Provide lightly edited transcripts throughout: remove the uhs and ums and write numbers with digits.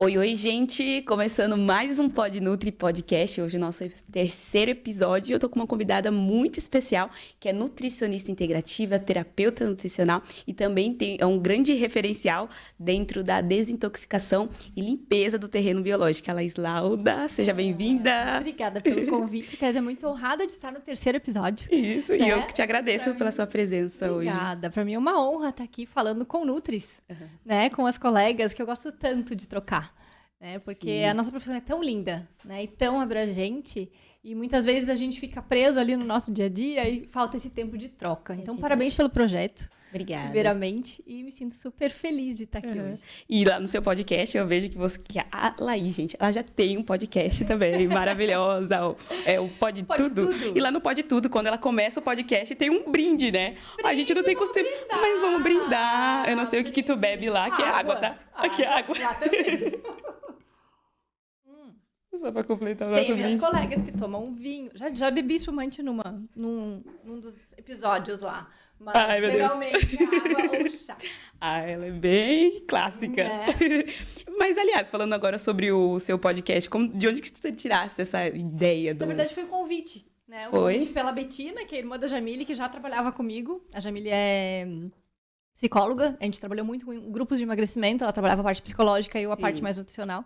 Oi, oi, gente! Começando mais um Pod Nutri Podcast. Hoje é o nosso terceiro episódio. Eu tô com uma convidada muito especial, que é nutricionista integrativa, terapeuta nutricional e também é um grande referencial dentro da desintoxicação e limpeza do terreno biológico. A Laís Lauda, seja bem-vinda! Obrigada pelo convite, Kézia. Muito honrada de estar no terceiro episódio. Isso, e eu que te agradeço pela sua presença hoje. Obrigada. Para mim é uma honra estar aqui falando com Nutris, né? Com as colegas que eu gosto tanto de trocar. Porque Sim. a nossa profissão é tão linda, né? E tão abrangente, e muitas vezes a gente fica preso ali no nosso dia a dia e falta esse tempo de troca. Então, parabéns pelo projeto. Obrigada. Primeiramente, e me sinto super feliz de estar aqui hoje. E lá no seu podcast eu vejo que a Laís, gente, ela já tem um podcast também, maravilhosa, o Pode Tudo. E lá no Pode Tudo, quando ela começa o podcast, tem um brinde, né? A gente não tem costume, mas vamos brindar. Eu não sei o que tu bebe lá, que é água, tá? Aqui é água. Lá também. Só pra completar o nosso Tem minhas brinde. colegas que tomam vinho. Já bebi espumante num dos episódios lá. Mas Ai, meu Deus. geralmente é água ou chá. Ela é bem clássica. Mas, aliás, falando agora sobre o seu podcast, de onde que tu tirasse essa ideia do... Na verdade, foi um convite. Né? Um Foi? convite pela Betina, que é a irmã da Jamile, que já trabalhava comigo. A Jamile é psicóloga. A gente trabalhou muito com grupos de emagrecimento. Ela trabalhava a parte psicológica e eu a Sim. parte mais nutricional.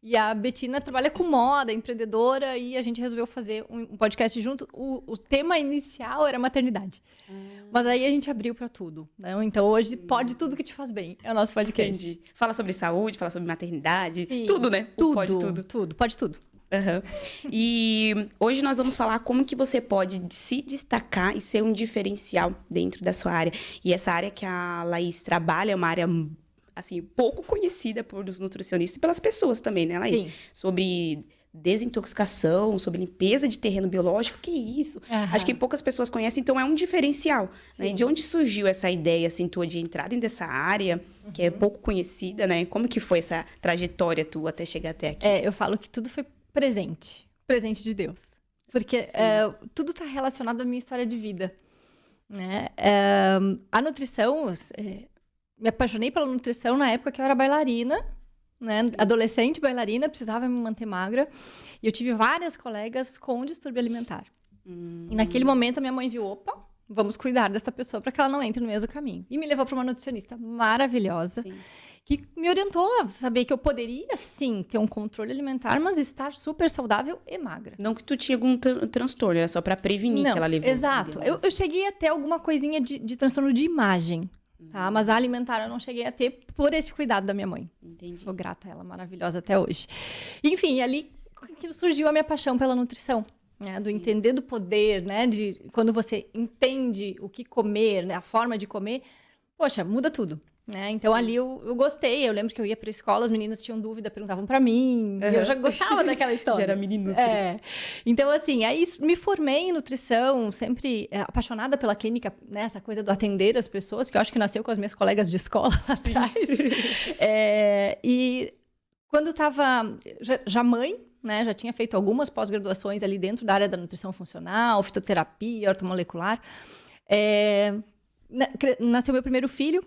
E a Betina trabalha com moda, empreendedora, e a gente resolveu fazer um podcast junto. O tema inicial era maternidade. Mas aí a gente abriu para tudo. Né? Então hoje pode tudo que te faz bem. É o nosso podcast. Entendi. Fala sobre saúde, fala sobre maternidade, Sim, tudo, né? O Tudo, Pode Tudo. tudo, pode tudo. Aham. E hoje nós vamos falar como que você pode se destacar e ser um diferencial dentro da sua área. E essa área que a Laís trabalha é uma área, assim, pouco conhecida por os nutricionistas e pelas pessoas também, né, Laís? Sim. Sobre desintoxicação, sobre limpeza de terreno biológico, que isso? Aham. Acho que poucas pessoas conhecem, então é um diferencial. Né? Sim. De onde surgiu essa ideia, assim, tua de entrar dentro dessa área, que é pouco conhecida, né? Como que foi essa trajetória tua até chegar até aqui? Eu falo que tudo foi presente de Deus. Porque tudo está relacionado à minha história de vida. Né? A nutrição, me apaixonei pela nutrição na época que eu era bailarina, né? Adolescente bailarina, precisava me manter magra. E eu tive várias colegas com distúrbio alimentar. E naquele momento a minha mãe viu, opa, vamos cuidar dessa pessoa para que ela não entre no mesmo caminho. E me levou para uma nutricionista maravilhosa. Sim. Que me orientou a saber que eu poderia, sim, ter um controle alimentar, mas estar super saudável e magra. Não que tu tinha algum transtorno, era só pra prevenir Não, que ela levou. exato. digamos Eu cheguei a ter alguma coisinha de transtorno de imagem, tá? Mas a alimentar eu não cheguei a ter por esse cuidado da minha mãe. Entendi. Sou grata a ela, maravilhosa até hoje. Enfim, ali que surgiu a minha paixão pela nutrição. Né, do entender do poder, né, de quando você entende o que comer, né, a forma de comer, poxa, muda tudo. Né? Então, ali eu gostei. Eu lembro que eu ia para a escola, as meninas tinham dúvida, perguntavam para mim. E eu já gostava daquela história. Já era menino. Então, assim, aí me formei em nutrição, sempre apaixonada pela clínica, né? Essa coisa do atender as pessoas, que eu acho que nasceu com as minhas colegas de escola lá atrás. E quando eu estava já mãe, né? Já tinha feito algumas pós-graduações ali dentro da área da nutrição funcional, fitoterapia, ortomolecular. Nasceu meu primeiro filho.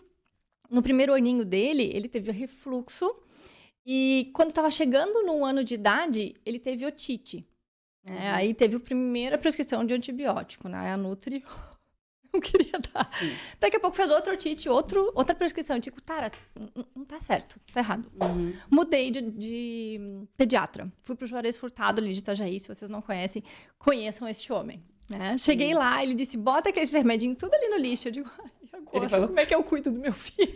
No primeiro aninho dele, ele teve refluxo. E quando estava chegando no ano de idade, ele teve otite. Né? Aí teve a primeira prescrição de antibiótico. Né? A Nutri não queria dar. Sim. Daqui a pouco fez outra otite, outra prescrição. Eu digo, Tara, não tá certo, tá errado. Mudei de pediatra. Fui pro Juarez Furtado ali de Itajaí. Se vocês não conhecem, conheçam este homem. Né? Cheguei lá, ele disse, bota aquele remedinho tudo ali no lixo. Eu digo, agora, Ele falou... como é que eu cuido do meu filho?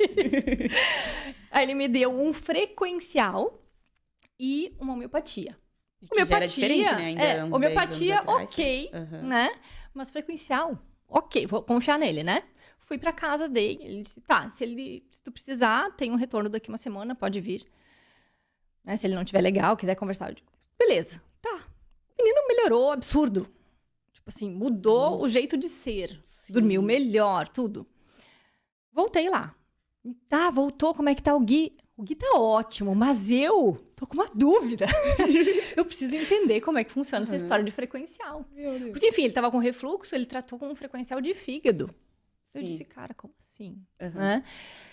Aí ele me deu um frequencial e uma homeopatia. Que já era diferente, né? Ainda uns 10 homeopatia, anos atrás. ok, né? Mas frequencial, ok, vou confiar nele, né? Fui pra casa dele, ele disse, tá, se tu precisar, tem um retorno daqui uma semana, pode vir. Né? Se ele não estiver legal, quiser conversar, eu digo, beleza, tá. O menino melhorou, absurdo. Tipo assim, mudou o jeito de ser. Sim. Dormiu melhor, tudo. Voltei lá. Tá, voltou, como é que tá o Gui? O Gui tá ótimo, mas eu tô com uma dúvida. Eu preciso entender como é que funciona essa história de frequencial. Porque, enfim, ele tava com refluxo, ele tratou com um frequencial de fígado. Eu Sim. disse, cara, como assim? Uhum. Né?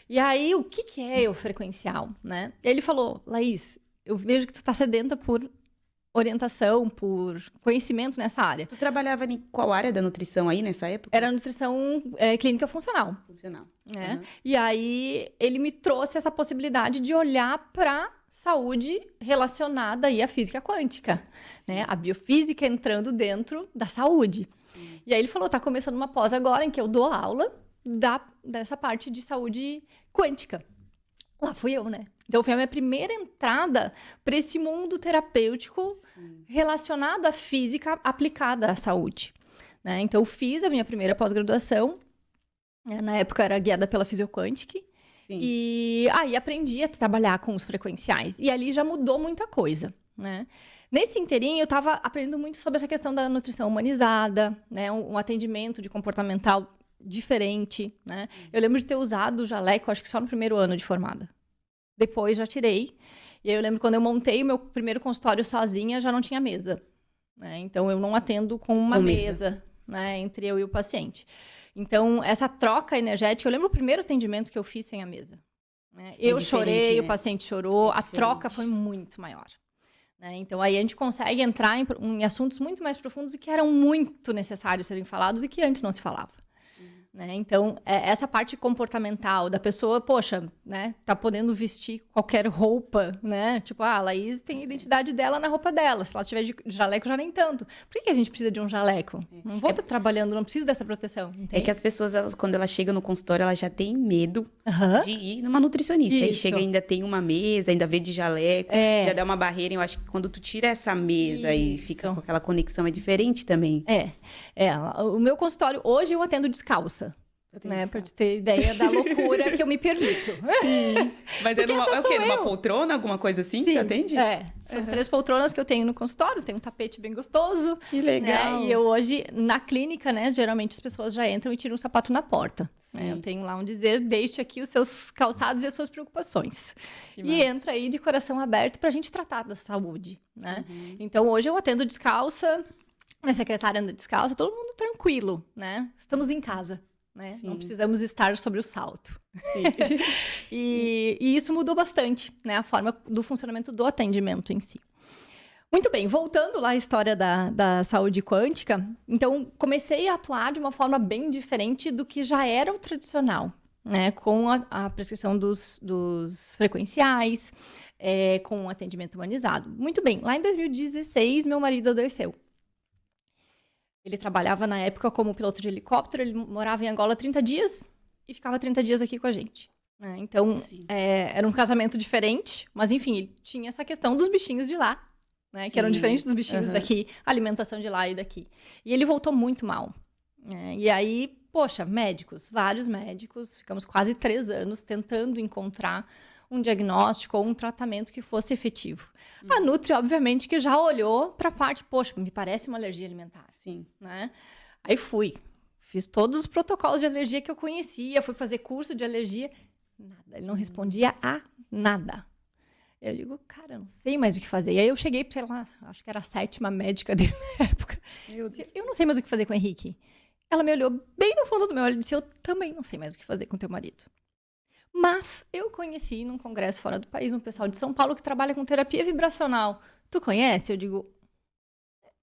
E aí, o que é o frequencial, né? Ele falou, Laís, eu vejo que tu tá sedenta por orientação, por conhecimento nessa área. Tu trabalhava em qual área da nutrição aí nessa época? Era nutrição clínica funcional. Funcional. Né? Uhum. E aí, ele me trouxe essa possibilidade de olhar para saúde relacionada aí à física quântica, né? A biofísica entrando dentro da saúde. Sim. E aí ele falou, tá começando uma pós agora em que eu dou aula dessa parte de saúde quântica. Lá fui eu, né? Então foi a minha primeira entrada para esse mundo terapêutico relacionado à física aplicada à saúde, né? Então eu fiz a minha primeira pós-graduação, né? Na época era guiada pela Physioquantic. Sim. E aí aprendi a trabalhar com os frequenciais. E ali já mudou muita coisa, né? Nesse inteirinho, eu estava aprendendo muito sobre essa questão da nutrição humanizada, né? Um atendimento de comportamental diferente, né? Eu lembro de ter usado o jaleco, acho que só no primeiro ano de formada. Depois já tirei. E aí eu lembro quando eu montei o meu primeiro consultório sozinha, já não tinha mesa, né? Então eu não atendo com uma mesa, né? Entre eu e o paciente. Então, essa troca energética, eu lembro o primeiro atendimento que eu fiz sem a mesa, né? Eu chorei, né? O paciente chorou, a troca foi muito maior, né? Então, aí a gente consegue entrar em assuntos muito mais profundos e que eram muito necessários serem falados e que antes não se falava. Né? Então, essa parte comportamental da pessoa, poxa, né, tá podendo vestir qualquer roupa, né? Tipo, a Laís tem a identidade dela na roupa dela. Se ela tiver de jaleco, já nem tanto. Por que a gente precisa de um jaleco? Não vou estar trabalhando, não preciso dessa proteção. Entende? É que as pessoas, quando elas chegam no consultório, elas já têm medo de ir numa nutricionista. Isso. Aí chega, ainda tem uma mesa, ainda vê de jaleco, já dá uma barreira. Eu acho que quando tu tira essa mesa e fica com aquela conexão, é diferente também. O meu consultório, hoje eu atendo descalça. Né, pra te ter ideia da loucura que eu me permito. Sim. Mas é o quê? Numa poltrona, alguma coisa assim? Sim, que tu atende? São 3 poltronas que eu tenho no consultório, tem um tapete bem gostoso. Que legal. Né? E eu hoje, na clínica, né, geralmente as pessoas já entram e tiram o sapato na porta. Né? Eu tenho lá um dizer, deixe aqui os seus calçados e as suas preocupações. E entra aí de coração aberto pra gente tratar da saúde. Né? Então, hoje eu atendo descalça, minha secretária anda descalça, todo mundo tranquilo, né? Estamos em casa. Né? Não precisamos estar sobre o salto. e isso mudou bastante, né? A forma do funcionamento do atendimento em si. Muito bem, voltando lá à história da saúde quântica, então comecei a atuar de uma forma bem diferente do que já era o tradicional, né? Com a prescrição dos frequenciais, com o atendimento humanizado. Muito bem, lá em 2016, meu marido adoeceu. Ele trabalhava na época como piloto de helicóptero, ele morava em Angola 30 dias e ficava 30 dias aqui com a gente. Né? Então, era um casamento diferente, mas enfim, ele tinha essa questão dos bichinhos de lá, né? Que eram diferentes dos bichinhos daqui, a alimentação de lá e daqui. E ele voltou muito mal. Né? E aí, poxa, médicos, vários médicos, ficamos quase 3 anos tentando encontrar um diagnóstico ou um tratamento que fosse efetivo. A Nutri, obviamente, que já olhou para a parte, poxa, me parece uma alergia alimentar. Sim. Né? Aí fiz todos os protocolos de alergia que eu conhecia, fui fazer curso de alergia, nada, ele não respondia a nada. Eu digo, cara, eu não sei mais o que fazer. E aí eu cheguei, sei lá, acho que era a 7ª médica dele na época. Eu não sei mais o que fazer com o Henrique. Ela me olhou bem no fundo do meu olho e disse, eu também não sei mais o que fazer com teu marido. Mas eu conheci num congresso fora do país um pessoal de São Paulo que trabalha com terapia vibracional. Tu conhece? Eu digo,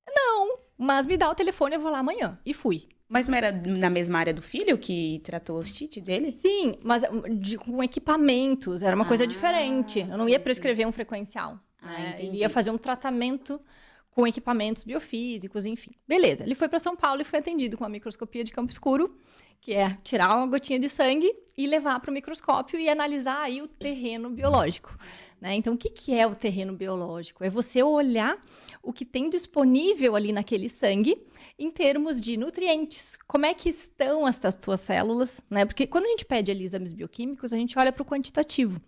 não, mas me dá o telefone, eu vou lá amanhã. E fui. Mas não era na mesma área do filho que tratou a ostite dele? Sim, mas com equipamentos, era uma coisa diferente. Eu não ia prescrever um frequencial. Né? Eu ia fazer um tratamento com equipamentos biofísicos, enfim. Beleza, ele foi para São Paulo e foi atendido com a microscopia de campo escuro, que é tirar uma gotinha de sangue e levar para o microscópio e analisar aí o terreno biológico. Né? Então, o que é o terreno biológico? É você olhar o que tem disponível ali naquele sangue em termos de nutrientes. Como é que estão essas tuas células? Né? Porque quando a gente pede ali exames bioquímicos, a gente olha para o quantitativo.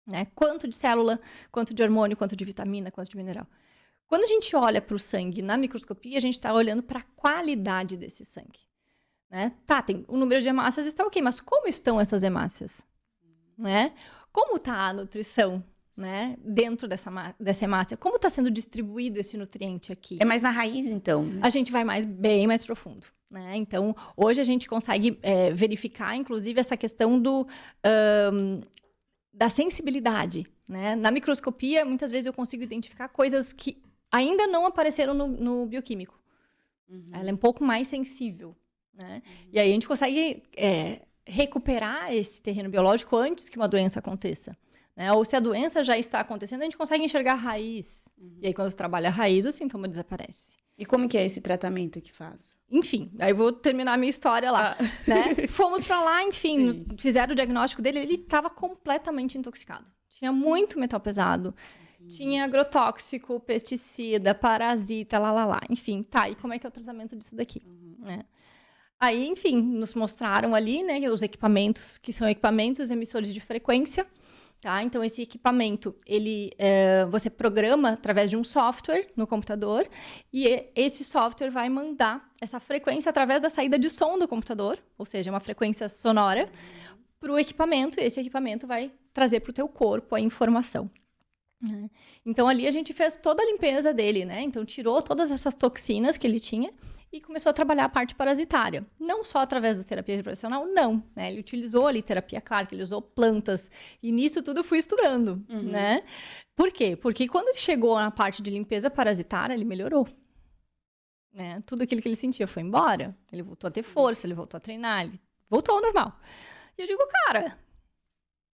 Né? Quanto de célula, quanto de hormônio, quanto de vitamina, quanto de mineral. Quando a gente olha para o sangue na microscopia, a gente está olhando para a qualidade desse sangue. Né? Tá, o número de hemácias está ok, mas como estão essas hemácias? Né? Como está a nutrição? né? Dentro dessa hemácia. Como está sendo distribuído esse nutriente aqui? É mais na raiz, então? Né? A gente vai bem mais profundo, né? Então, hoje a gente consegue verificar, inclusive, essa questão da sensibilidade, né? Na microscopia, muitas vezes eu consigo identificar coisas que ainda não apareceram no bioquímico. Ela é um pouco mais sensível, né? E aí a gente consegue recuperar esse terreno biológico antes que uma doença aconteça. Né? Ou se a doença já está acontecendo, a gente consegue enxergar a raiz. E aí, quando você trabalha a raiz, o sintoma desaparece. E como que é esse tratamento que faz? Enfim, aí eu vou terminar a minha história lá. Né? Fomos pra lá, enfim, fizeram o diagnóstico dele, ele estava completamente intoxicado. Tinha muito metal pesado, tinha agrotóxico, pesticida, parasita, lá. Enfim, e como é que é o tratamento disso daqui? Né? Aí, enfim, nos mostraram ali, né, os equipamentos, que são equipamentos emissores de frequência. Tá? Então, esse equipamento, você programa através de um software no computador e esse software vai mandar essa frequência através da saída de som do computador, ou seja, uma frequência sonora, para o equipamento, e esse equipamento vai trazer para o teu corpo a informação. Então, ali a gente fez toda a limpeza dele, né? Então, tirou todas essas toxinas que ele tinha e começou a trabalhar a parte parasitária. Não só através da terapia vibracional, não. Né? Ele utilizou ali terapia, claro, que ele usou plantas. E nisso tudo eu fui estudando, né? Por quê? Porque quando ele chegou na parte de limpeza parasitária, ele melhorou. Né? Tudo aquilo que ele sentia foi embora. Ele voltou a ter força, ele voltou a treinar, ele voltou ao normal. E eu digo, cara,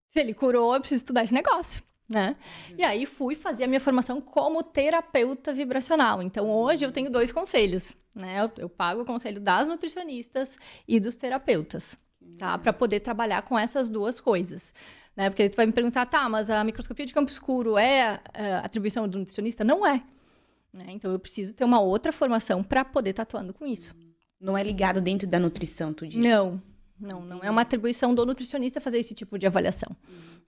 se ele curou, eu preciso estudar esse negócio. Né? E aí fui fazer a minha formação como terapeuta vibracional. Então hoje eu tenho 2 conselhos, né? Eu pago o conselho das nutricionistas e dos terapeutas, tá? Para poder trabalhar com essas 2 coisas, né? Porque tu vai me perguntar, mas a microscopia de campo escuro é atribuição do nutricionista? Não é, né? Então eu preciso ter uma outra formação para poder estar atuando com isso. Não é ligado dentro da nutrição, tu diz? Não é uma atribuição do nutricionista fazer esse tipo de avaliação.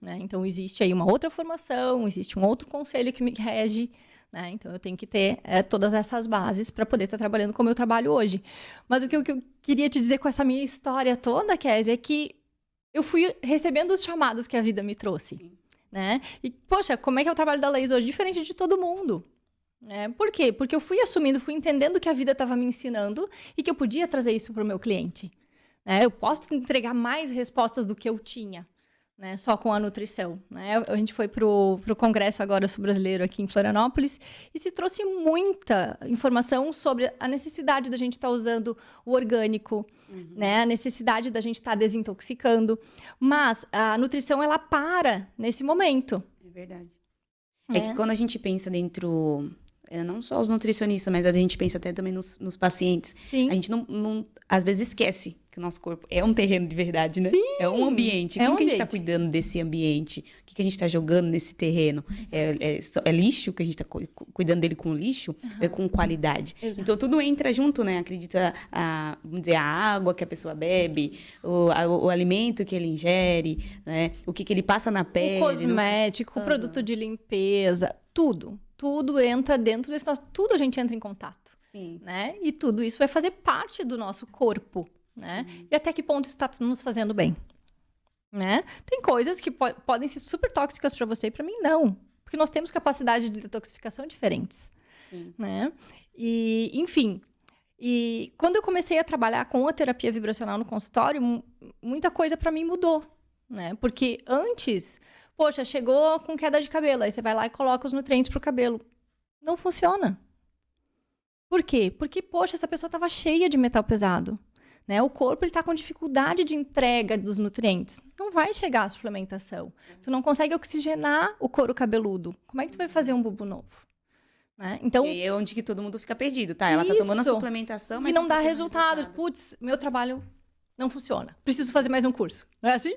Né? Então, existe aí uma outra formação, existe um outro conselho que me rege, né? Então, eu tenho que ter todas essas bases para poder estar trabalhando como eu trabalho hoje. Mas o que eu queria te dizer com essa minha história toda, Kézia, é que eu fui recebendo os chamados que a vida me trouxe. Né? E, poxa, como é que é o trabalho da Laís hoje? Diferente de todo mundo. Né? Por quê? Porque eu fui assumindo, fui entendendo que a vida estava me ensinando e que eu podia trazer isso para o meu cliente. Eu posso entregar mais respostas do que eu tinha, né, só com a nutrição. Né? A gente foi para o Congresso agora brasileiro aqui em Florianópolis e se trouxe muita informação sobre a necessidade da gente estar usando o orgânico, né? A necessidade da gente estar desintoxicando. Mas a nutrição, ela para nesse momento. É verdade. É que quando a gente pensa dentro... não só os nutricionistas, mas a gente pensa até também nos pacientes. Sim. A gente não às vezes esquece que o nosso corpo é um terreno de verdade, né? Sim, é um ambiente. Como que a gente está cuidando desse ambiente? O que a gente está jogando nesse terreno? É lixo que a gente está cuidando dele com lixo? É com qualidade? Exato. Então, tudo entra junto, né? Acredita, vamos dizer, a água que a pessoa bebe, o alimento que ele ingere, né? O que ele passa na pele. O cosmético, o produto de limpeza, tudo. Tudo entra dentro desse nosso... Tudo a gente entra em contato. Sim. Né? E tudo isso vai fazer parte do nosso corpo. Né? E até que ponto isso está nos fazendo bem? Né? Tem coisas que podem ser super tóxicas para você e para mim não. Porque nós temos capacidade de detoxificação diferentes. Né? E, enfim... E quando eu comecei a trabalhar com a terapia vibracional no consultório, muita coisa para mim mudou. Né? Porque antes... Poxa, chegou com queda de cabelo. Aí você vai lá e coloca os nutrientes pro cabelo. Não funciona. Por quê? Porque, poxa, essa pessoa estava cheia de metal pesado. Né? O corpo está com dificuldade de entrega dos nutrientes. Não vai chegar a suplementação. Tu não consegue oxigenar o couro cabeludo. Como é que tu vai fazer um bubo novo? Né? Então, e é onde que todo mundo fica perdido, tá? Ela tá tomando a suplementação, mas e não dá resultado. Putz, meu trabalho... não funciona. Preciso fazer mais um curso. Não é assim?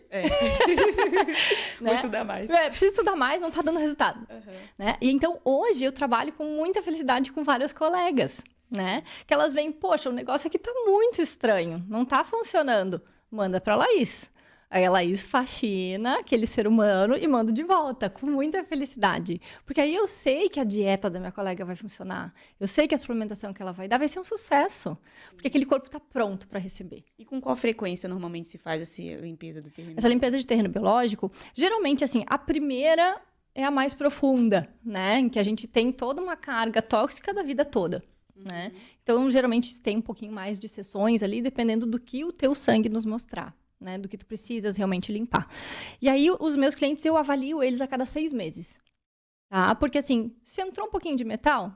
Vou estudar mais. Preciso estudar mais, não está dando resultado. Né? E então, hoje, eu trabalho com muita felicidade com várias colegas. Né? Que elas veem, poxa, o negócio aqui está muito estranho. Não está funcionando. Manda para a Laís. Aí a Laís faxina aquele ser humano e manda de volta, com muita felicidade. Porque aí eu sei que a dieta da minha colega vai funcionar. Eu sei que a suplementação que ela vai dar vai ser um sucesso. Porque aquele corpo está pronto para receber. E com qual frequência normalmente se faz essa limpeza do terreno? Essa limpeza de terreno biológico, geralmente, assim, a primeira é a mais profunda, né? Em que a gente tem toda uma carga tóxica da vida toda, né? Então, geralmente, tem um pouquinho mais de sessões ali, dependendo do que o teu sangue nos mostrar, né? Do que tu precisas realmente limpar. E aí, os meus clientes, eu avalio eles a cada 6 meses, tá? Porque, assim, se entrou um pouquinho de metal,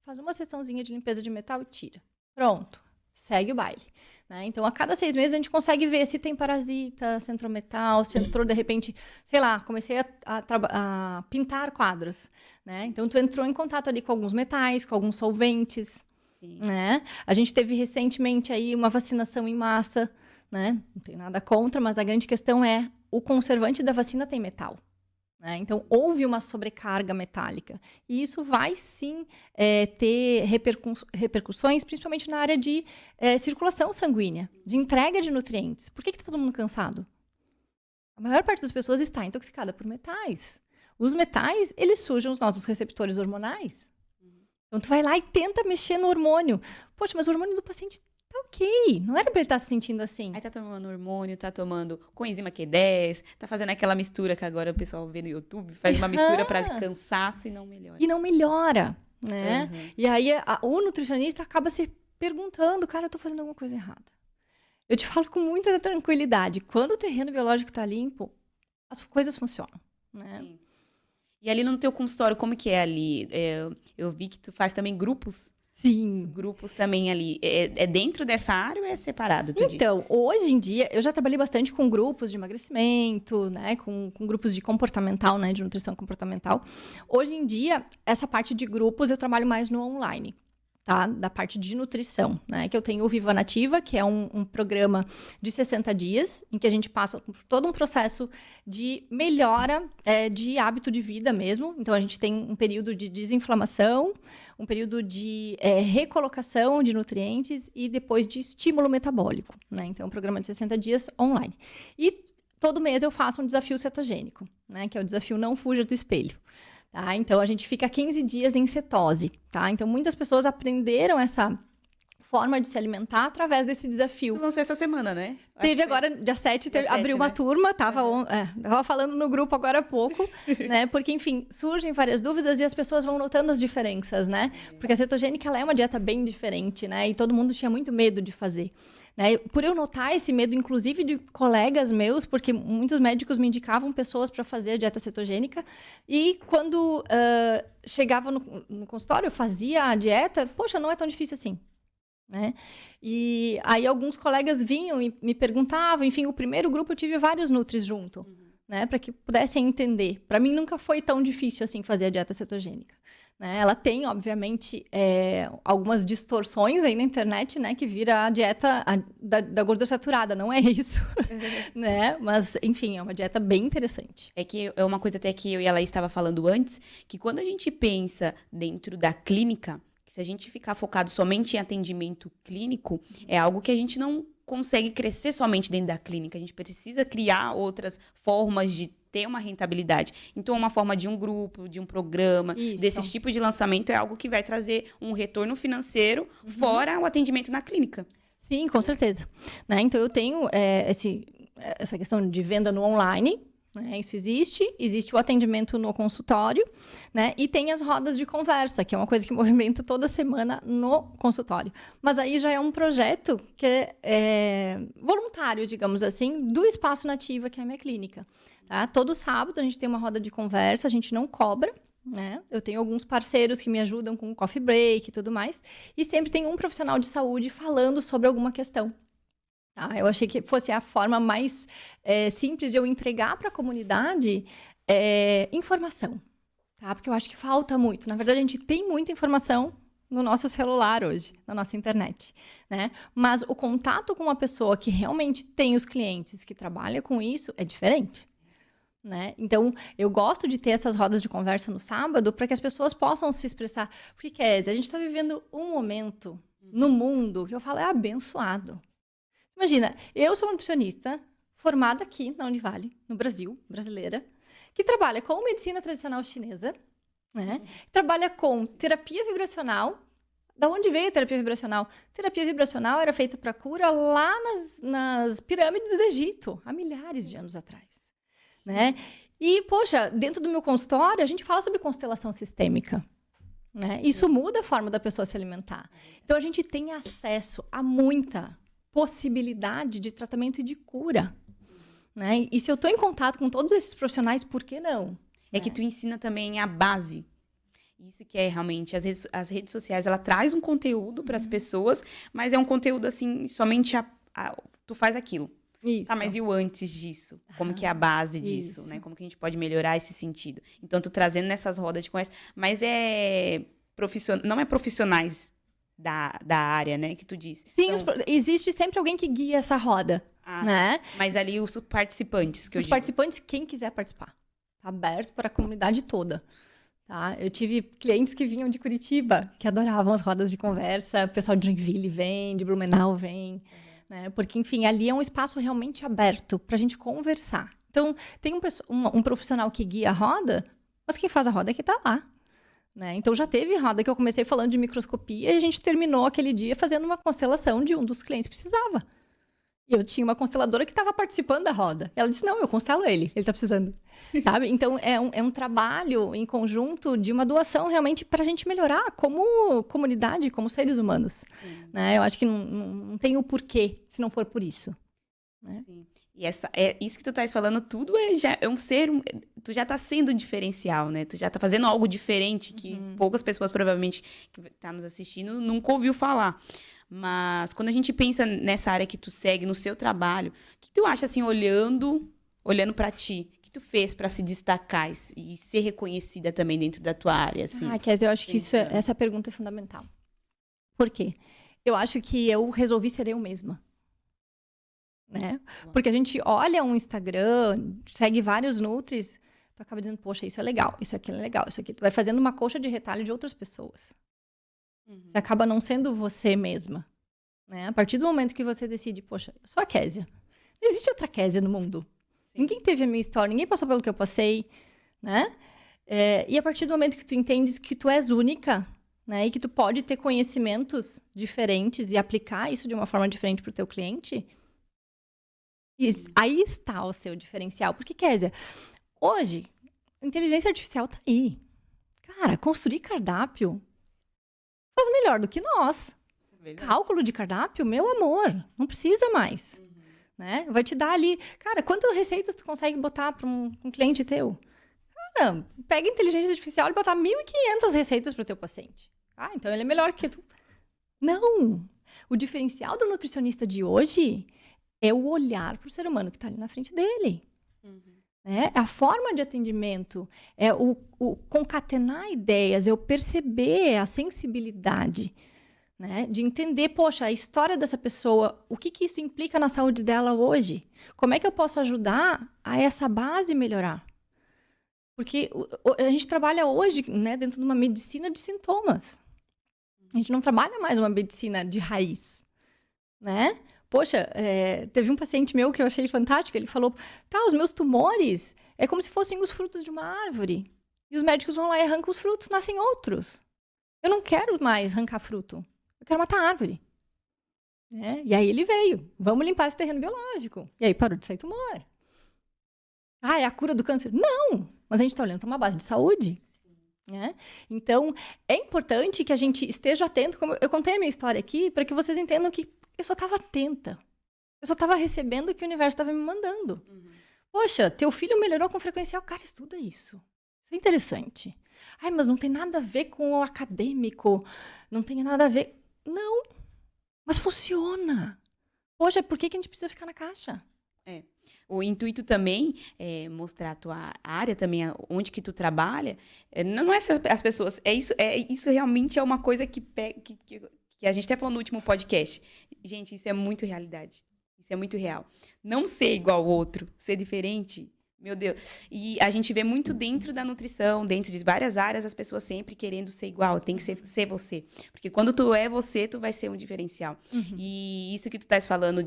faz uma sessãozinha de limpeza de metal e tira. Pronto. Segue o baile, né? Então, a cada 6 meses, a gente consegue ver se tem parasita, se entrou metal, se entrou, de repente, sei lá, comecei a pintar quadros, né? Então, tu entrou em contato ali com alguns metais, com alguns solventes, né? A gente teve recentemente aí uma vacinação em massa, né? Não tem nada contra, mas a grande questão é o conservante da vacina tem metal. Né? Então, houve uma sobrecarga metálica. E isso vai, sim, ter repercussões, principalmente na área de circulação sanguínea, de entrega de nutrientes. Por que está todo mundo cansado? A maior parte das pessoas está intoxicada por metais. Os metais, eles sujam os nossos receptores hormonais. Então, tu vai lá e tenta mexer no hormônio. Poxa, mas o hormônio do paciente tá ok. Não era pra ele estar se sentindo assim. Aí tá tomando hormônio, tá tomando coenzima Q10, tá fazendo aquela mistura que agora o pessoal vê no YouTube, faz uma mistura pra cansaço e não melhora. E não melhora, né? E aí o nutricionista acaba se perguntando, cara, eu tô fazendo alguma coisa errada. Eu te falo com muita tranquilidade. Quando o terreno biológico tá limpo, as coisas funcionam, né? Sim. E ali no teu consultório, como que é ali? Eu vi que tu faz também grupos. Sim. Grupos também ali. É dentro dessa área ou é separado? Então, hoje em dia, eu já trabalhei bastante com grupos de emagrecimento, né? Com grupos de comportamental, né? De nutrição comportamental. Hoje em dia, essa parte de grupos eu trabalho mais no online. Tá? Da parte de nutrição, né? Que eu tenho o Viva Nativa, que é um programa de 60 dias, em que a gente passa por todo um processo de melhora de hábito de vida mesmo. Então, a gente tem um período de desinflamação, um período de recolocação de nutrientes e depois de estímulo metabólico, né? Então, é um programa de 60 dias online. E todo mês eu faço um desafio cetogênico, né? Que é o desafio Não Fuja do Espelho. Tá? Então, a gente fica 15 dias em cetose, tá? Então, muitas pessoas aprenderam essa forma de se alimentar através desse desafio. Tu lançou essa semana, né? Teve agora, dia 7, abriu uma turma, tava falando no grupo agora há pouco, né? Porque, enfim, surgem várias dúvidas e as pessoas vão notando as diferenças, né? Porque a cetogênica, ela é uma dieta bem diferente, né? E todo mundo tinha muito medo de fazer. Né? Por eu notar esse medo, inclusive de colegas meus, porque muitos médicos me indicavam pessoas para fazer a dieta cetogênica, e quando chegava no consultório, eu fazia a dieta, poxa, não é tão difícil assim. Né? E aí alguns colegas vinham e me perguntavam, enfim, o primeiro grupo eu tive vários nutris junto, né? Para que pudessem entender. Para mim nunca foi tão difícil assim fazer a dieta cetogênica. Né? Ela tem, obviamente, algumas distorções aí na internet, né? Que vira a dieta da gordura saturada, não é isso. Né? Mas, enfim, é uma dieta bem interessante. É que é uma coisa até que eu e ela estava falando antes, que quando a gente pensa dentro da clínica, se a gente ficar focado somente em atendimento clínico, é algo que a gente não consegue crescer somente dentro da clínica. A gente precisa criar outras formas de ter uma rentabilidade. Então, uma forma de um grupo, de um programa, desse tipo de lançamento é algo que vai trazer um retorno financeiro fora o atendimento na clínica. Sim, com certeza. Né? Então, eu tenho essa questão de venda no online. Né? Isso existe o atendimento no consultório, né? E tem as rodas de conversa, que é uma coisa que movimenta toda semana no consultório. Mas aí já é um projeto que é voluntário, digamos assim, do Espaço Nativa, que é a minha clínica. Tá? Todo sábado a gente tem uma roda de conversa, a gente não cobra. Né? Eu tenho alguns parceiros que me ajudam com coffee break e tudo mais. E sempre tem um profissional de saúde falando sobre alguma questão. Eu achei que fosse a forma mais simples de eu entregar para a comunidade informação, tá? Porque eu acho que falta muito. Na verdade, a gente tem muita informação no nosso celular hoje, na nossa internet, né? Mas o contato com uma pessoa que realmente tem os clientes, que trabalha com isso, é diferente. Né? Então, eu gosto de ter essas rodas de conversa no sábado para que as pessoas possam se expressar. Porque, Kézia, a gente está vivendo um momento no mundo que eu falo é abençoado. Imagina, eu sou nutricionista, formada aqui na Univale, no Brasil, brasileira, que trabalha com medicina tradicional chinesa, né? Trabalha com terapia vibracional. Da onde veio a terapia vibracional? Terapia vibracional era feita para cura lá nas pirâmides do Egito, há milhares de anos atrás. Né? E, poxa, dentro do meu consultório, a gente fala sobre constelação sistêmica. Né? Isso muda a forma da pessoa se alimentar. Então, a gente tem acesso a muita possibilidade de tratamento e de cura. Né? E se eu estou em contato com todos esses profissionais, por que não? É que tu ensina também a base. Isso que é realmente, as redes sociais, ela traz um conteúdo para as pessoas, mas é um conteúdo assim, somente tu faz aquilo. Isso. Tá, mas e o antes disso? Como que é a base disso, né? Como que a gente pode melhorar esse sentido? Então, tu trazendo nessas rodas de conversa, mas não é profissionais da área, né, que tu disse. Sim, então, existe sempre alguém que guia essa roda, né? Mas ali os participantes, que eu Os digo. participantes, quem quiser participar. Tá aberto para a comunidade toda. Tá? Eu tive clientes que vinham de Curitiba, que adoravam as rodas de conversa. O pessoal de Joinville vem, de Blumenau vem. Né? Porque, enfim, ali é um espaço realmente aberto para a gente conversar. Então, tem um profissional que guia a roda, mas quem faz a roda é quem está lá. Né? Então, já teve roda que eu comecei falando de microscopia e a gente terminou aquele dia fazendo uma constelação de um dos clientes que precisava. E eu tinha uma consteladora que estava participando da roda. Ela disse, não, eu constelo ele está precisando. Sabe? Então, é um trabalho em conjunto de uma doação realmente para a gente melhorar como comunidade, como seres humanos. Né? Eu acho que não tem o porquê se não for por isso. Né? Sim. E isso que tu estás falando, tudo é um ser... Tu já está sendo um diferencial, né? Tu já está fazendo algo diferente que poucas pessoas, provavelmente, que tá nos assistindo, nunca ouviu falar. Mas quando a gente pensa nessa área que tu segue, no seu trabalho, o que tu acha, assim, olhando para ti? O que tu fez para se destacar e ser reconhecida também dentro da tua área, assim? Kézia, eu acho que essa pergunta é fundamental. Por quê? Eu acho que eu resolvi ser eu mesma. Né? Porque a gente olha um Instagram, segue vários nutris, tu acaba dizendo, poxa, isso é legal, isso aqui é legal, isso aqui. Tu vai fazendo uma coxa de retalho de outras pessoas. Você acaba não sendo você mesma. Né? A partir do momento que você decide, poxa, eu sou a Kézia. Não existe outra Kézia no mundo. Sim. Ninguém teve a minha história, ninguém passou pelo que eu passei. Né? E a partir do momento que tu entendes que tu és única, né? E que tu pode ter conhecimentos diferentes e aplicar isso de uma forma diferente para o teu cliente, aí está o seu diferencial. Porque, Kézia, hoje, a inteligência artificial está aí. Cara, construir cardápio faz melhor do que nós. Cálculo de cardápio, meu amor, não precisa mais. Né? Vai te dar ali... Cara, quantas receitas tu consegue botar para um cliente teu? Cara, pega a inteligência artificial e botar 1.500 receitas para o teu paciente. Ah, então ele é melhor que tu. Não! O diferencial do nutricionista de hoje é o olhar para o ser humano que está ali na frente dele. Né? É a forma de atendimento, é o concatenar ideias, é o perceber a sensibilidade, né? De entender, poxa, a história dessa pessoa, o que isso implica na saúde dela hoje? Como é que eu posso ajudar a essa base melhorar? Porque a gente trabalha hoje, né, dentro de uma medicina de sintomas. A gente não trabalha mais uma medicina de raiz, né? Poxa, teve um paciente meu que eu achei fantástico, ele falou, os meus tumores é como se fossem os frutos de uma árvore. E os médicos vão lá e arrancam os frutos, nascem outros. Eu não quero mais arrancar fruto, eu quero matar a árvore. E aí ele veio, vamos limpar esse terreno biológico. E aí parou de sair tumor. É a cura do câncer? Não, mas a gente está olhando para uma base de saúde. Né? Então, é importante que a gente esteja atento, como eu contei a minha história aqui, para que vocês entendam que eu só estava atenta. Eu só estava recebendo o que o universo estava me mandando. Poxa, teu filho melhorou com frequencial. Cara, estuda isso. Isso é interessante. Mas não tem nada a ver com o acadêmico. Não tem nada a ver... Não. Mas funciona. Poxa, por que a gente precisa ficar na caixa? O intuito também é mostrar a tua área também, onde que tu trabalha. Não é as pessoas... Isso realmente é uma coisa que a gente até falou no último podcast. Gente, isso é muito realidade. Isso é muito real. Não ser igual ao outro, ser diferente, meu Deus. E a gente vê muito dentro da nutrição, dentro de várias áreas, as pessoas sempre querendo ser igual. Tem que ser você. Porque quando tu é você, tu vai ser um diferencial. E isso que tu estás falando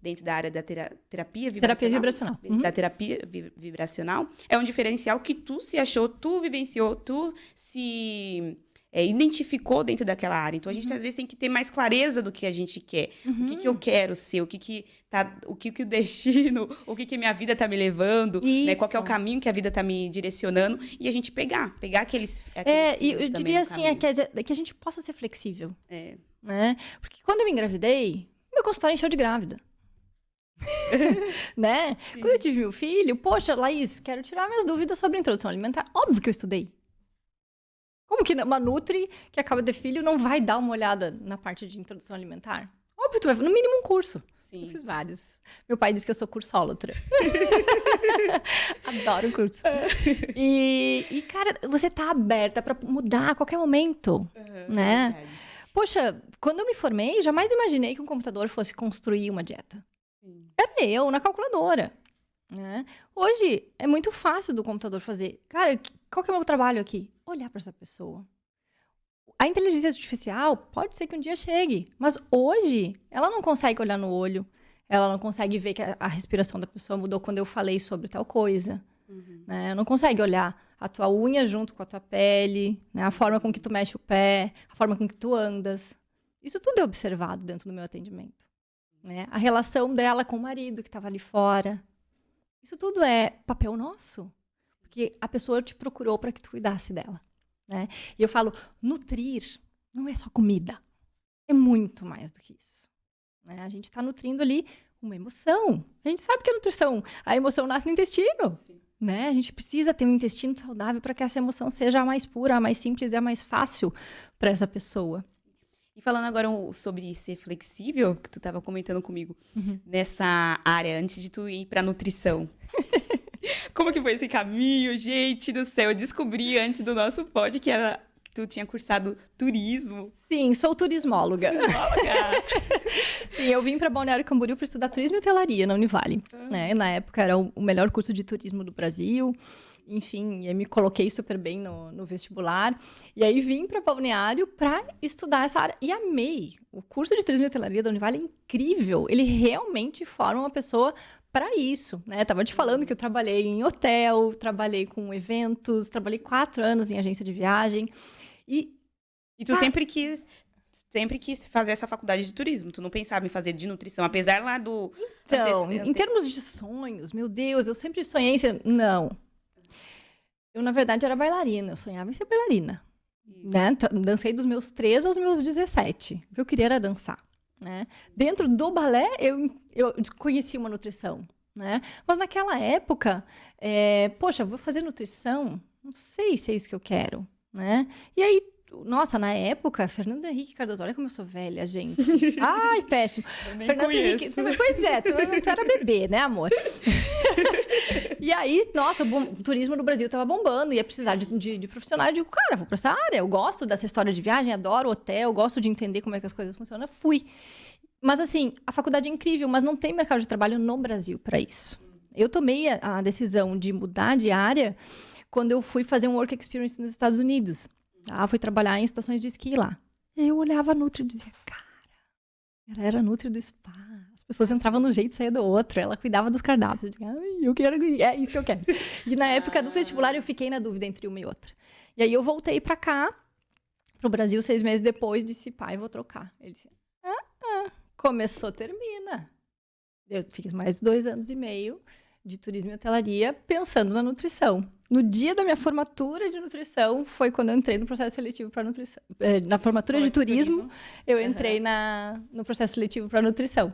dentro da área da terapia vibracional. Terapia vibracional. Da terapia vibracional, é um diferencial que tu se achou, tu vivenciou, tu se... identificou dentro daquela área. Então, a gente, às vezes, tem que ter mais clareza do que a gente quer. O que eu quero ser, o que o destino, o que minha vida tá me levando, né? Qual que é o caminho que a vida tá me direcionando. E a gente pegar aqueles e eu diria assim, que a gente possa ser flexível. Né? Porque quando eu engravidei, meu consultório encheu de grávida. Né? Quando eu tive meu filho, poxa, Laís, quero tirar minhas dúvidas sobre a introdução alimentar. Óbvio que eu estudei. Como que uma nutri que acaba de ter filho não vai dar uma olhada na parte de introdução alimentar? Óbvio, tu vai, no mínimo um curso. Sim. Eu fiz vários. Meu pai disse que eu sou cursólatra. Adoro curso. E, cara, você tá aberta pra mudar a qualquer momento, né? Poxa, quando eu me formei, jamais imaginei que um computador fosse construir uma dieta. Era eu, na calculadora. Né? Hoje, é muito fácil do computador fazer. Cara, qual que é o meu trabalho aqui? Olhar para essa pessoa. A inteligência artificial pode ser que um dia chegue, mas hoje ela não consegue olhar no olho, ela não consegue ver que a respiração da pessoa mudou quando eu falei sobre tal coisa. Né? Não consegue olhar a tua unha junto com a tua pele, né? A forma com que tu mexe o pé, a forma com que tu andas. Isso tudo é observado dentro do meu atendimento. Né? A relação dela com o marido que estava ali fora. Isso tudo é papel nosso. Porque a pessoa te procurou para que tu cuidasse dela. Né? E eu falo, nutrir não é só comida. É muito mais do que isso. Né? A gente está nutrindo ali uma emoção. A gente sabe que a nutrição, a emoção nasce no intestino. Né? A gente precisa ter um intestino saudável para que essa emoção seja a mais pura, a mais simples e a mais fácil para essa pessoa. E falando agora sobre ser flexível, que tu estava comentando comigo, nessa área, antes de tu ir para nutrição. Como que foi esse caminho? Gente do céu, eu descobri antes do nosso pod que tu tinha cursado turismo. Sim, sou turismóloga. Sim, eu vim para Balneário Camboriú para estudar turismo e hotelaria na Univale. Né? Na época era o melhor curso de turismo do Brasil. Enfim, eu me coloquei super bem no vestibular. E aí vim para Balneário para estudar essa área. E amei. O curso de turismo e hotelaria da Univale é incrível. Ele realmente forma uma pessoa para isso. Né? Tava te falando que eu trabalhei em hotel, trabalhei com eventos, trabalhei 4 anos em agência de viagem. E tu sempre quis fazer essa faculdade de turismo. Tu não pensava em fazer de nutrição, apesar lá do... Então, em termos de sonhos, meu Deus, eu sempre sonhei em ser... Não. Eu, na verdade, era bailarina. Eu sonhava em ser bailarina. Né? Dancei dos meus 13 aos meus 17. O que eu queria era dançar. Né? Dentro do balé, eu conheci uma nutrição. Né? Mas naquela época, poxa, vou fazer nutrição? Não sei se é isso que eu quero. Né? E aí, nossa, na época, Fernando Henrique Cardoso, olha como eu sou velha, gente. Ai, péssimo. Eu nem Fernando conheço. Henrique, pois é, tu era bebê, né, amor? E aí, nossa, o turismo no Brasil tava bombando, ia precisar de profissional. Eu digo, cara, vou pra essa área, eu gosto dessa história de viagem, adoro hotel, gosto de entender como é que as coisas funcionam. Fui. Mas assim, a faculdade é incrível, mas não tem mercado de trabalho no Brasil para isso. Eu tomei a decisão de mudar de área quando eu fui fazer um work experience nos Estados Unidos. Fui trabalhar em estações de esqui lá. E eu olhava a Nutri e dizia, cara, ela era a Nutri do spa. As pessoas entravam de um jeito e saíam do outro. Ela cuidava dos cardápios. Eu dizia, eu quero, é isso que eu quero. E na época do vestibular eu fiquei na dúvida entre uma e outra. E aí eu voltei pra cá, pro Brasil, 6 meses depois, disse, pai, vou trocar. Ele disse, começou, termina. Eu fiz mais 2 anos e meio de turismo e hotelaria pensando na nutrição. No dia da minha formatura de nutrição, foi quando eu entrei no processo seletivo para nutrição. Na formatura de turismo, eu entrei no processo seletivo para nutrição.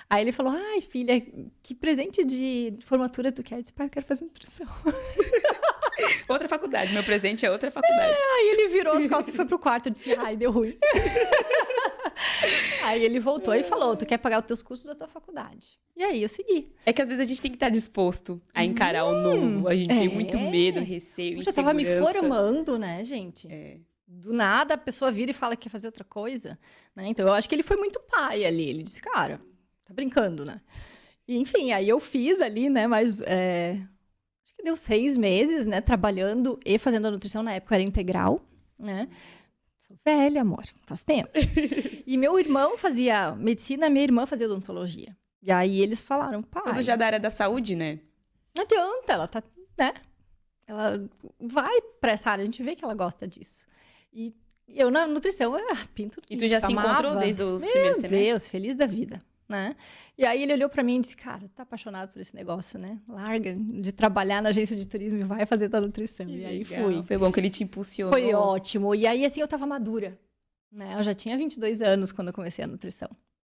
Aí ele falou, ai, filha, que presente de formatura tu quer? Eu disse, pai, eu quero fazer nutrição. Outra faculdade, meu presente é outra faculdade. Aí ele virou as costas e foi pro quarto. Eu disse, ai, deu ruim. Aí ele voltou e falou, tu quer pagar os teus custos da tua faculdade. E aí eu segui. É que às vezes a gente tem que estar disposto a encarar o novo. A gente tem muito medo, receio, insegurança. Eu tava me formando, né, gente? Do nada a pessoa vira e fala que quer fazer outra coisa. Né? Então eu acho que ele foi muito pai ali. Ele disse, cara, tá brincando, né? E, enfim, aí eu fiz ali, né, mas... acho que deu 6 meses, né, trabalhando e fazendo a nutrição. Na época era integral, né? Sou velha, amor, faz tempo. E meu irmão fazia medicina, minha irmã fazia odontologia. E aí eles falaram, pai... Tudo já da área da saúde, né? Não adianta, ela tá, né? Ela vai pra essa área, a gente vê que ela gosta disso. E Eu na nutrição, pinto. E tu já se encontrou desde os primeiros semestres? Meu Deus, feliz da vida, né? E aí ele olhou pra mim e disse, cara, tu tá apaixonado por esse negócio, né? Larga de trabalhar na agência de turismo e vai fazer tua nutrição. Que e aí legal. fui. Foi bom que ele te impulsionou. Foi ótimo. E aí, assim, eu tava madura, né? Eu já tinha 22 anos quando eu comecei a nutrição,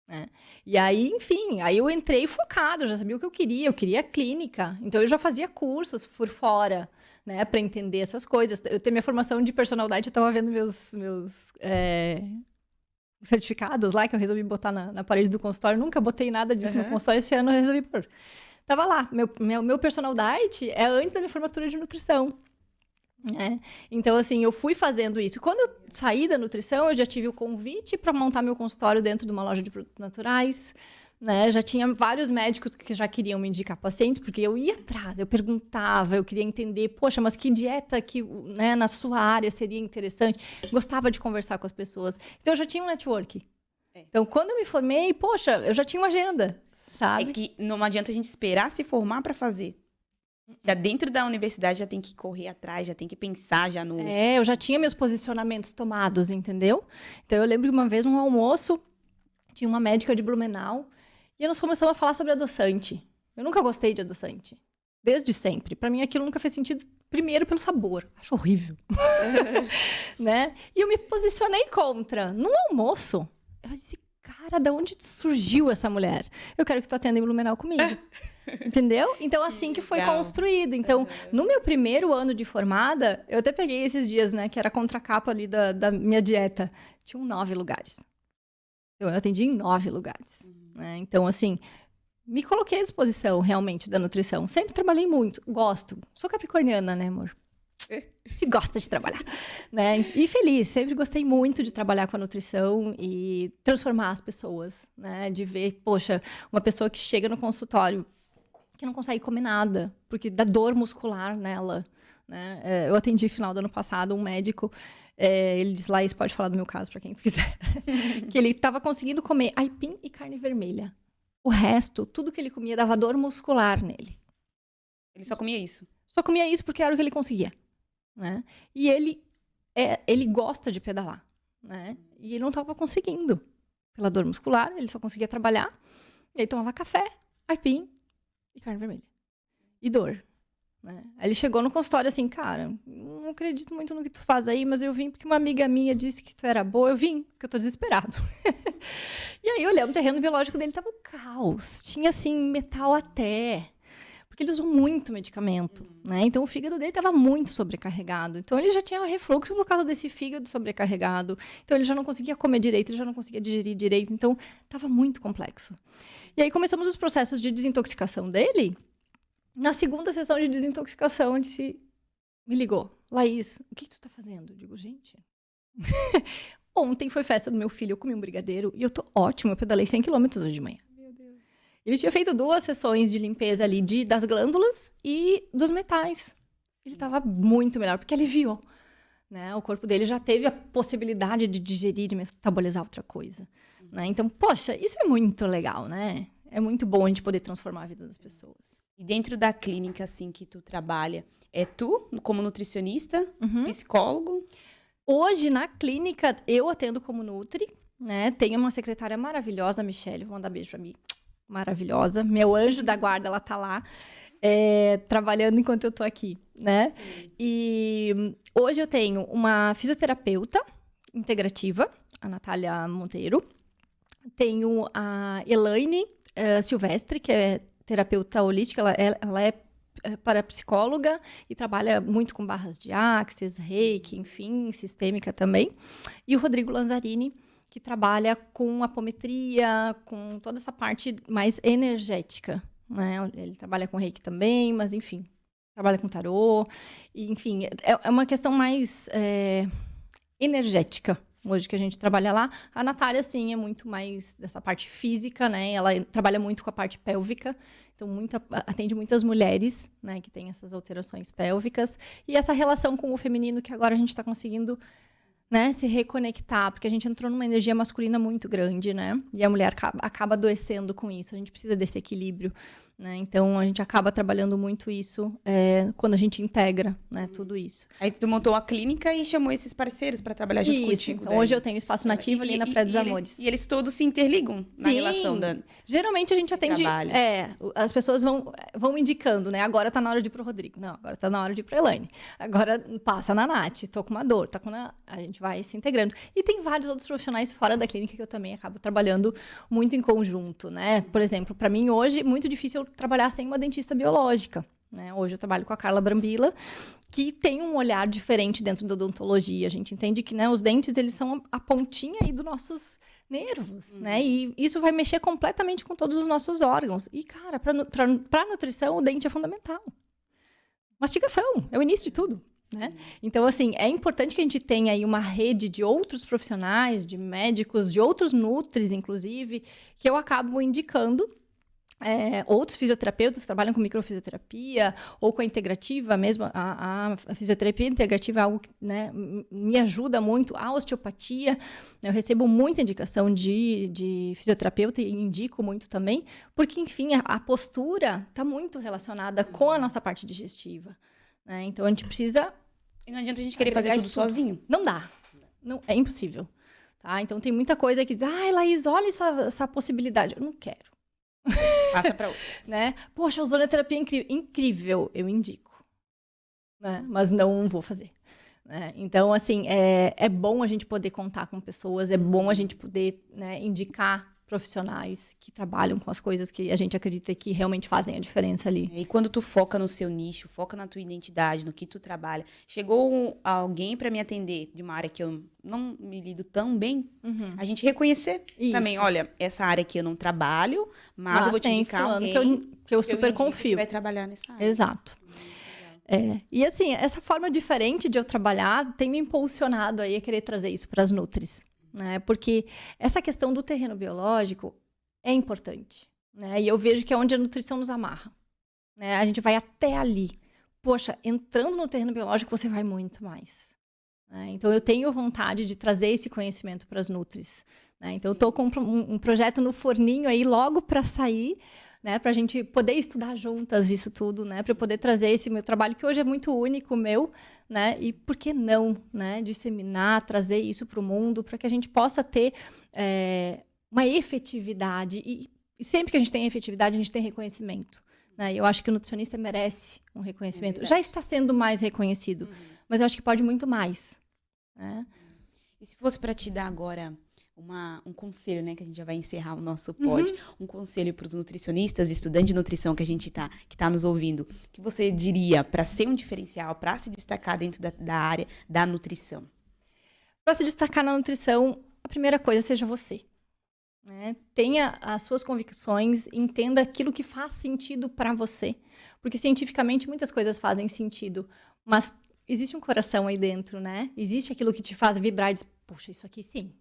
né? E aí, enfim, aí eu entrei focado, eu já sabia o que eu queria clínica. Então, eu já fazia cursos por fora, né? Pra entender essas coisas. Eu tenho minha formação de personalidade, eu tava vendo meus certificados lá, que eu resolvi botar na parede do consultório. Nunca botei nada disso no consultório, esse ano eu resolvi pôr. Tava lá, meu personal diet é antes da minha formatura de nutrição. Então, assim, eu fui fazendo isso. Quando eu saí da nutrição, eu já tive o convite para montar meu consultório dentro de uma loja de produtos naturais, né? Já tinha vários médicos que já queriam me indicar pacientes, porque eu ia atrás, eu perguntava, eu queria entender, poxa, mas que dieta que, né, na sua área seria interessante? Gostava de conversar com as pessoas. Então, eu já tinha um network. Então, quando eu me formei, poxa, eu já tinha uma agenda, sabe? É que não adianta a gente esperar se formar para fazer. Já dentro da universidade já tem que correr atrás, já tem que pensar já no... Eu já tinha meus posicionamentos tomados, entendeu? Então, eu lembro que uma vez, num almoço, tinha uma médica de Blumenau, e nós começamos a falar sobre adoçante. Eu nunca gostei de adoçante. Desde sempre. Para mim, aquilo nunca fez sentido, primeiro, pelo sabor. Acho horrível. Né? E eu me posicionei contra. No almoço, ela disse, cara, de onde surgiu essa mulher? Eu quero que tu atenda em Blumenau comigo. Entendeu? Então, assim que foi construído. Então, no meu primeiro ano de formada, eu até peguei esses dias, né, que era a contracapa ali da minha dieta. Tinham 9 lugares. Eu atendi em 9 lugares. Né? Então, assim, me coloquei à disposição, realmente, da nutrição. Sempre trabalhei muito. Gosto. Sou capricorniana, né, amor? A gente gosta de trabalhar, né? E feliz, sempre gostei muito de trabalhar com a nutrição e transformar as pessoas, né? De ver, poxa, uma pessoa que chega no consultório que não consegue comer nada, porque dá dor muscular nela, né? Eu atendi final do ano passado um médico, ele disse lá, isso pode falar do meu caso para quem tu quiser, que ele estava conseguindo comer aipim e carne vermelha. O resto, tudo que ele comia dava dor muscular nele. Ele só comia isso? Só comia isso porque era o que ele conseguia. Né? E ele gosta de pedalar, né? E ele não estava conseguindo pela dor muscular, ele só conseguia trabalhar, e ele tomava café, aipim e carne vermelha. E dor. Né? Aí ele chegou no consultório assim, cara, não acredito muito no que tu faz aí, mas eu vim porque uma amiga minha disse que tu era boa, eu vim, porque eu tô desesperado. E aí eu olhei, o terreno biológico dele tava um caos, tinha assim, metal até... Porque ele usou muito medicamento, né? Então, o fígado dele estava muito sobrecarregado. Então, ele já tinha refluxo por causa desse fígado sobrecarregado. Então, ele já não conseguia comer direito, ele já não conseguia digerir direito. Então, estava muito complexo. E aí, começamos os processos de desintoxicação dele. Na segunda sessão de desintoxicação, ele me ligou. Laís, o que tu tá fazendo? Eu digo, gente... Ontem foi festa do meu filho, eu comi um brigadeiro e eu tô ótimo. Eu pedalei 100 km hoje de manhã. Ele tinha feito 2 sessões de limpeza ali das glândulas e dos metais. Ele estava muito melhor, porque aliviou. Né? O corpo dele já teve a possibilidade de digerir, de metabolizar outra coisa. Né? Então, poxa, isso é muito legal, né? É muito bom a gente poder transformar a vida das pessoas. E dentro da clínica, assim, que tu trabalha, é tu, como nutricionista, psicólogo? Hoje, na clínica, eu atendo como nutri, né? Tenho uma secretária maravilhosa, a Michelle, vou mandar beijo pra mim. Maravilhosa, meu anjo da guarda, ela tá lá trabalhando enquanto eu tô aqui, né? Sim. E hoje eu tenho uma fisioterapeuta integrativa, a Natália Monteiro, tenho a Elaine Silvestre, que é terapeuta holística, ela é parapsicóloga e trabalha muito com barras de axis, reiki, enfim, sistêmica também, e o Rodrigo Lanzarini, que trabalha com apometria, com toda essa parte mais energética, né? Ele trabalha com reiki também, mas enfim, trabalha com tarô, e, enfim, é uma questão mais energética, hoje que a gente trabalha lá. A Natália, sim, é muito mais dessa parte física, né? Ela trabalha muito com a parte pélvica, então atende muitas mulheres, né, que têm essas alterações pélvicas, e essa relação com o feminino que agora a gente está conseguindo, né, se reconectar, porque a gente entrou numa energia masculina muito grande, né? E a mulher acaba adoecendo com isso. A gente precisa desse equilíbrio, né? Então, a gente acaba trabalhando muito isso quando a gente integra, né, tudo isso. Aí tu montou a clínica e chamou esses parceiros para trabalhar junto contigo. Então, hoje eu tenho espaço nativo ali na Praia dos Amores. E eles todos se interligam na relação da... Geralmente a gente atende... as pessoas vão indicando, né? Agora tá na hora de ir pro Rodrigo. Não, agora tá na hora de ir pra Elaine. Agora passa na Nath. Tô com uma dor. A gente vai se integrando. E tem vários outros profissionais fora da clínica que eu também acabo trabalhando muito em conjunto, né? Por exemplo, para mim hoje, muito difícil eu trabalhar sem uma dentista biológica, né? Hoje eu trabalho com a Carla Brambila, que tem um olhar diferente dentro da odontologia. A gente entende que, né, os dentes, eles são a pontinha aí dos nossos nervos, né? E isso vai mexer completamente com todos os nossos órgãos. E, cara, para nutrição, o dente é fundamental. Mastigação, é o início de tudo. Né? Então, assim, é importante que a gente tenha aí uma rede de outros profissionais, de médicos, de outros nutris, inclusive, que eu acabo indicando. Outros fisioterapeutas que trabalham com microfisioterapia ou com a integrativa mesmo. A fisioterapia integrativa é algo que, né, me ajuda muito. A osteopatia, eu recebo muita indicação de fisioterapeuta e indico muito também, porque, enfim, a postura está muito relacionada com a nossa parte digestiva. Né? Então, a gente precisa... E não adianta a gente querer fazer tudo sozinho. Não dá. Não, é impossível. Tá? Então, tem muita coisa que diz, Laís, olha essa possibilidade. Eu não quero. Passa para outra. Né? Poxa, a ozonoterapia é incrível. Eu indico. Né? Mas não vou fazer. Né? Então, assim, é bom a gente poder contar com pessoas, é bom a gente poder, né, indicar profissionais que trabalham com as coisas que a gente acredita que realmente fazem a diferença ali. E quando tu foca no seu nicho, foca na tua identidade, no que tu trabalha, chegou alguém para me atender de uma área que eu não me lido tão bem, a gente reconhecer também, olha, essa área aqui eu não trabalho, mas eu vou te indicar alguém que eu super confio. Que vai trabalhar nessa área. Exato. E assim, essa forma diferente de eu trabalhar tem me impulsionado aí a querer trazer isso para as nutris. Né? Porque essa questão do terreno biológico é importante. Né? E eu vejo que é onde a nutrição nos amarra. Né? A gente vai até ali. Poxa, entrando no terreno biológico, você vai muito mais. Né? Então, eu tenho vontade de trazer esse conhecimento para as nutris. Né? Então, eu estou com um projeto no forninho aí, logo para sair, né? Para a gente poder estudar juntas isso tudo, né? Para eu poder trazer esse meu trabalho, que hoje é muito único, meu, né? E por que não, né? Disseminar, trazer isso para o mundo, para que a gente possa ter uma efetividade. E sempre que a gente tem efetividade, a gente tem reconhecimento. Né? Eu acho que o nutricionista merece um reconhecimento. Já está sendo mais reconhecido, mas eu acho que pode muito mais. Né? E se fosse para te dar agora um conselho, né, que a gente já vai encerrar o nosso pod, um conselho para os nutricionistas, estudantes de nutrição que a gente que tá nos ouvindo, que você diria para ser um diferencial, para se destacar dentro da área da nutrição? Para se destacar na nutrição, a primeira coisa seja você. Né? Tenha as suas convicções, entenda aquilo que faz sentido para você, porque cientificamente muitas coisas fazem sentido, mas existe um coração aí dentro, né? Existe aquilo que te faz vibrar e diz, poxa, isso aqui sim.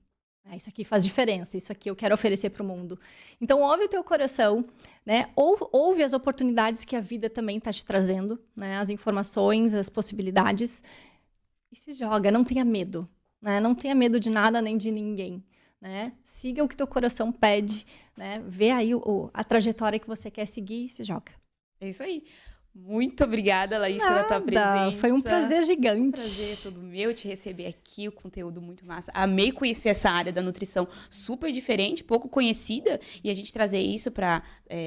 Isso aqui faz diferença, isso aqui eu quero oferecer para o mundo. Então, ouve o teu coração, né? Ouve as oportunidades que a vida também está te trazendo, né? As informações, as possibilidades. E se joga, não tenha medo. Né? Não tenha medo de nada nem de ninguém. Né? Siga o que teu coração pede, né? Vê aí a trajetória que você quer seguir e se joga. É isso aí. Muito obrigada, Laís, pela tua presença. Foi um prazer gigante. Um prazer todo meu te receber aqui, o conteúdo muito massa. Amei conhecer essa área da nutrição super diferente, pouco conhecida, e a gente trazer isso para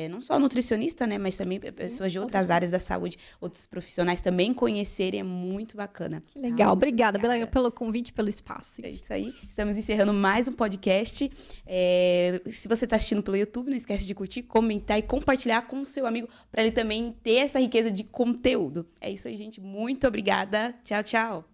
não só nutricionista, né, mas também pessoas de outras áreas da saúde, outros profissionais também conhecerem, é muito bacana. Que legal, obrigada pelo convite, pelo espaço. É isso aí, estamos encerrando mais um podcast. Se você está assistindo pelo YouTube, não esquece de curtir, comentar e compartilhar com o seu amigo, para ele também ter essa riqueza de conteúdo. É isso aí, gente. Muito obrigada. Tchau, tchau.